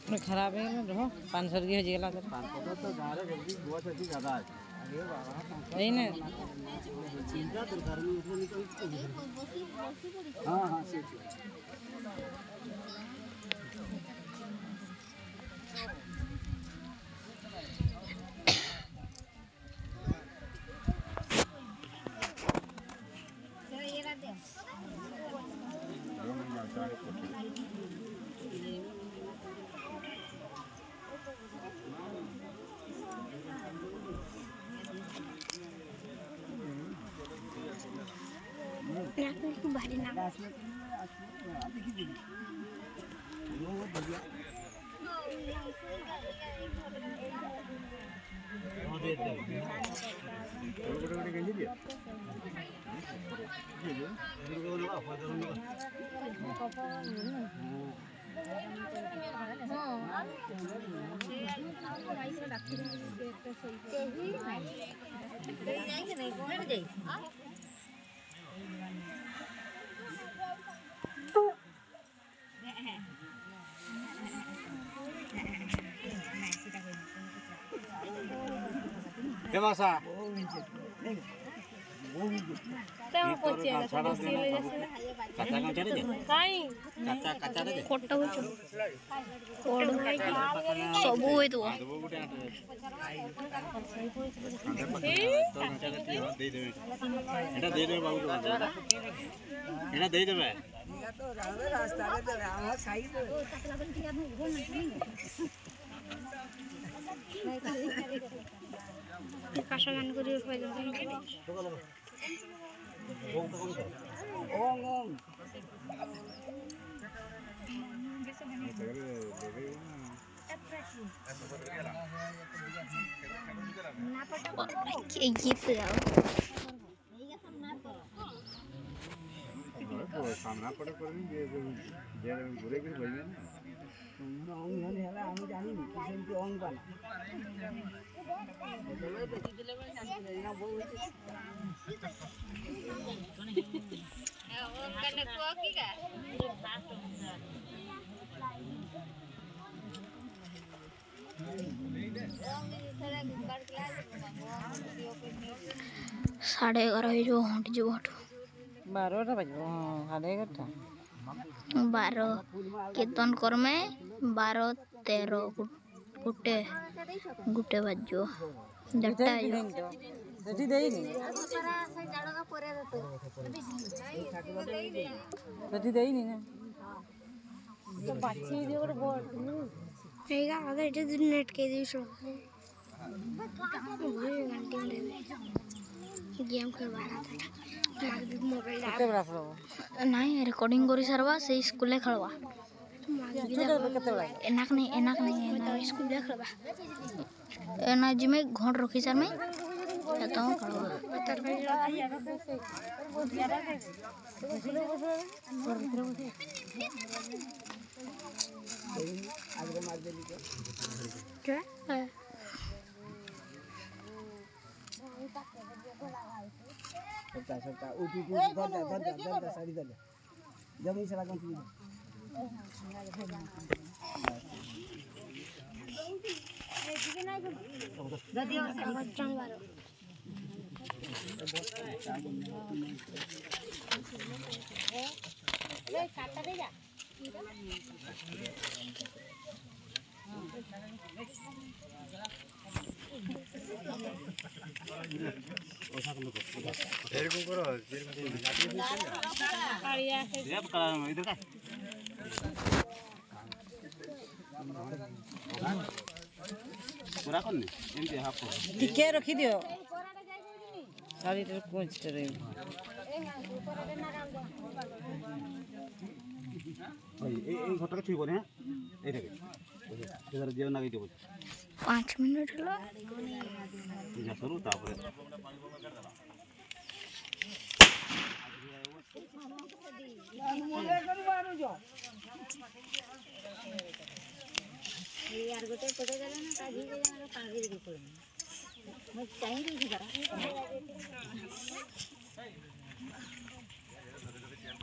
खराब है ना रहो 500 की हो गला 500 तो गारे जल्दी गोवा से ज्यादा है अरे बाबा नहीं ना चिंता तो गर्मी उठने निकल हां हां से भारी ना मासा तेम पचिया ले जसे कच्चा कच्चा रे काई कच्चा रे कोट्टा हो कोड सब होय तो एटा दे दे बाबू एटा दे दे मैं तो रास्ता रे तो हम साइड काशा मान करी पहिले ओम ओम ये पे आओ सामना पड़े पर नहीं जे घुरे के भइया ना ओम यानी हला हम जानी किसन के ओम बना ना वो कने को की का साढ़े 11 जो हट जो हट 12टा बजबो हां 11टा 12 कीर्तन कर में 12 13 गुटे गुटे बजो डटा जो ସେଠି ଦେଇନି ସେଠି ଦେଇନି ନା तो बाछी जो ଗୋଟେ बोर्ड हेगा अगर इधर नेट के दिसो गेम खेलवा रहा था मोबाइल କେତେ ବେଳା ଖେଳବ नहीं रिकॉर्डिंग करी सरवा से स्कूल खेलवा କେତେ ବେଳା एनाक नहीं एना स्कूल खेलवा एना जिमे घोट रखी सर में तो खेलवा क्या सबटा उठी धर साड़ी धर जमीन से लागन तू दादी और बच्चन वाला ले काटा दे जा एरकम करो इधर का पूरा करनी एमती हाफ को टिके रखी दियो साड़ी रे कोच रे भाई ए घटका छुई कोने ए देखे इधर जेव ना गई 5 मिनट हला जा करू तापरे यार गोटे पटे गले ना ताजी के हमरा पागी दे को मैं चाहिए नहीं करा